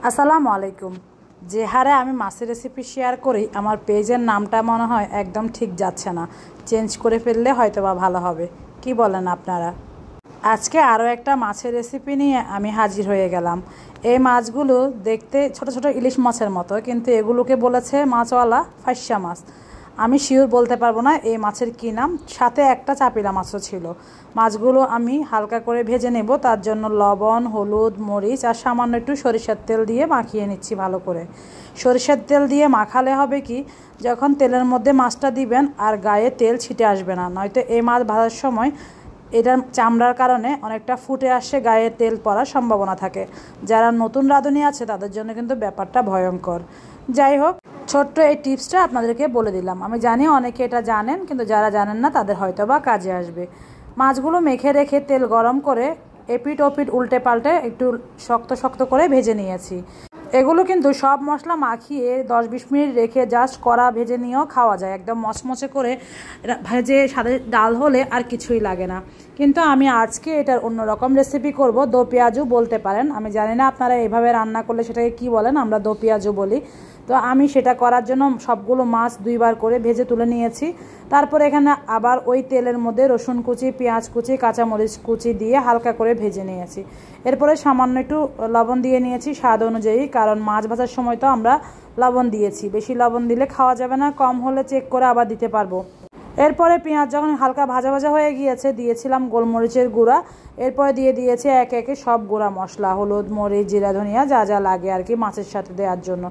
আসসালামু আলাইকুম। যে হারে আমি মাছের রেসিপি শেয়ার করি আমার পেজের নামটা মনে হয় একদম ঠিক যাচ্ছে না, চেঞ্জ করে ফেললে হয়তো বা ভালো হবে। কি বলেন আপনারা? আজকে আরও একটা মাছের রেসিপি নিয়ে আমি হাজির হয়ে গেলাম। এই মাছগুলো দেখতে ছোট ছোট ইলিশ মাছের মতো, কিন্তু এগুলোকে বলেছে মাছওয়ালা ফাইসা মাছ। আমি শিওর বলতে পারবো না এই মাছের কী নাম। সাথে একটা চাপিলা মাছও ছিল। মাছগুলো আমি হালকা করে ভেজে নেব, তার জন্য লবণ, হলুদ, মরিচ আর সামান্য একটু সরিষার তেল দিয়ে মাখিয়ে নিচ্ছি ভালো করে। সরিষার তেল দিয়ে মাখালে হবে কি, যখন তেলের মধ্যে মাছটা দিবেন আর গায়ে তেল ছিটে আসবে না, নয়তো এই মাছ ভাজার সময় এটার চামড়ার কারণে অনেকটা ফুটে আসে, গায়ে তেল পড়ার সম্ভাবনা থাকে। যারা নতুন রাঁধুনি আছে তাদের জন্য কিন্তু ব্যাপারটা ভয়ঙ্কর। যাই হোক, ছোট্ট এই টিপসটা আপনাদেরকে বলে দিলাম। আমি জানি অনেকে এটা জানেন, কিন্তু যারা জানেন না তাদের হয়তো বা কাজে আসবে। মাছগুলো মেখে রেখে তেল গরম করে এপিট ওপিট উল্টে পাল্টে একটু শক্ত শক্ত করে ভেজে নিয়েছি। এগুলো কিন্তু সব মশলা মাখিয়ে 10-20 মিনিট রেখে জাস্ট কড়া ভেজে নিয়েও খাওয়া যায়। একদম মচমচে করে ভেজে সাথে ডাল হলে আর কিছুই লাগে না। কিন্তু আমি আজকে এটার অন্যরকম রেসিপি করব, দো পেঁয়াজু বলতে পারেন। আমি জানি না আপনারা এভাবে রান্না করলে সেটাকে কি বলেন, আমরা দো পেঁয়াজু বলি। তো আমি সেটা করার জন্য সবগুলো মাছ 2 বার করে ভেজে তুলে নিয়েছি। তারপরে এখানে আবার ওই তেলের মধ্যে রসুন কুচি, পেঁয়াজ কুচি, কাঁচামরিচ কুচি দিয়ে হালকা করে ভেজে নিয়েছি। এরপরে সামান্য একটু লবণ দিয়ে নিয়েছি স্বাদ অনুযায়ী, কারণ মাছ ভাজার সময় তো আমরা লবণ দিয়েছি। বেশি লবণ দিলে খাওয়া যাবে না, কম হলে চেক করে আবার দিতে পারবো। এরপরে পেঁয়াজ যখন হালকা ভাজা ভাজা হয়ে গিয়েছে, দিয়েছিলাম গোলমরিচের গুঁড়া। এরপরে দিয়ে দিয়েছি একে একে সব গুঁড়া মশলা, হলুদ, মরিচ, জিরা, ধনিয়া, যা যা লাগে আর কি মাছের সাথে দেওয়ার জন্য।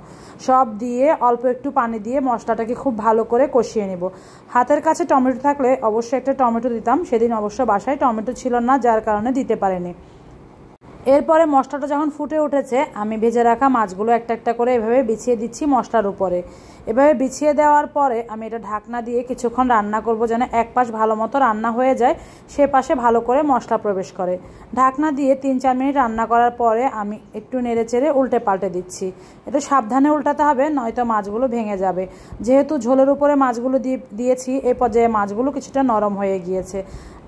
সব দিয়ে অল্প একটু পানি দিয়ে মশলাটাকে খুব ভালো করে কষিয়ে নেব। হাতের কাছে টমেটো থাকলে অবশ্যই একটা টমেটো দিতাম, সেদিন অবশ্য বাসায় টমেটো ছিল না, যার কারণে দিতে পারিনি। এরপরে মশলাটা যখন ফুটে উঠেছে, আমি ভেজে রাখা মাছগুলো একটা একটা করে এভাবে বিছিয়ে দিচ্ছি মশলার উপরে। এভাবে বিছিয়ে দেওয়ার পরে আমি এটা ঢাকনা দিয়ে কিছুক্ষণ রান্না করব, যেন এক পাশ ভালো মতো রান্না হয়ে যায়, সে পাশে ভালো করে মশলা প্রবেশ করে। ঢাকনা দিয়ে 3-4 মিনিট রান্না করার পরে আমি একটু নেড়ে চেড়ে উল্টে পাল্টে দিচ্ছি। একটু সাবধানে উল্টাতে হবে, নয়তো মাছগুলো ভেঙে যাবে। যেহেতু ঝোলের উপরে মাছগুলো দিয়েছি, এই পর্যায়ে মাছগুলো কিছুটা নরম হয়ে গিয়েছে।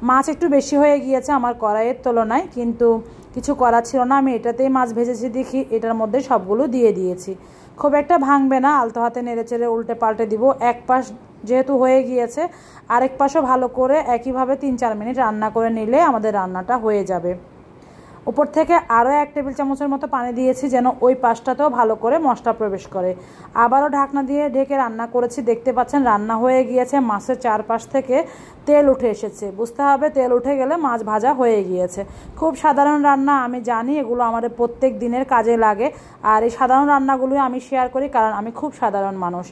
মাছ একটু বেশি হয়ে গিয়েছে আমার কড়াইয়ের তুলনায়, কিন্তু কিছু করার ছিল না। আমি এটাতেই মাছ ভেজেছি দেখি এটার মধ্যে সবগুলো দিয়ে দিয়েছি। খুব একটা ভাঙবে না, আলতো হাতে নেড়ে চেড়ে উল্টে পাল্টে দিব। এক পাশ যেহেতু হয়ে গিয়েছে, আরেক পাশও ভালো করে একইভাবে 3-4 মিনিট রান্না করে নিলে আমাদের রান্নাটা হয়ে যাবে। উপর থেকে আরও 1 টেবিল চামচের মতো পানি দিয়েছি, যেন ওই পাশটাতেও ভালো করে মশলা প্রবেশ করে। আবারও ঢাকনা দিয়ে ঢেকে রান্না করেছি। দেখতে পাচ্ছেন রান্না হয়ে গিয়েছে, মাছের চারপাশ থেকে তেল উঠে এসেছে। বুঝতে হবে তেল উঠে গেলে মাছ ভাজা হয়ে গিয়েছে। খুব সাধারণ রান্না, আমি জানি এগুলো আমাদের প্রত্যেক দিনের কাজে লাগে, আর এই সাধারণ রান্নাগুলোই আমি শেয়ার করি, কারণ আমি খুব সাধারণ মানুষ।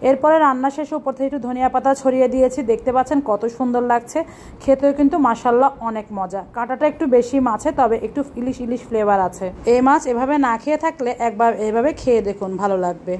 এরপরে রান্না শেষে উপর থেকে একটু ধনিয়া পাতা ছড়িয়ে দিয়েছি। দেখতে পাচ্ছেন কত সুন্দর লাগছে, খেতেও কিন্তু মাশাআল্লাহ অনেক মজা। কাঁটাটা একটু বেশি মাছে, তবে একটু ইলিশ ইলিশ ফ্লেভার আছে। এই মাছ এভাবে না খেয়ে থাকলে একবার এভাবে খেয়ে দেখুন, ভালো লাগবে।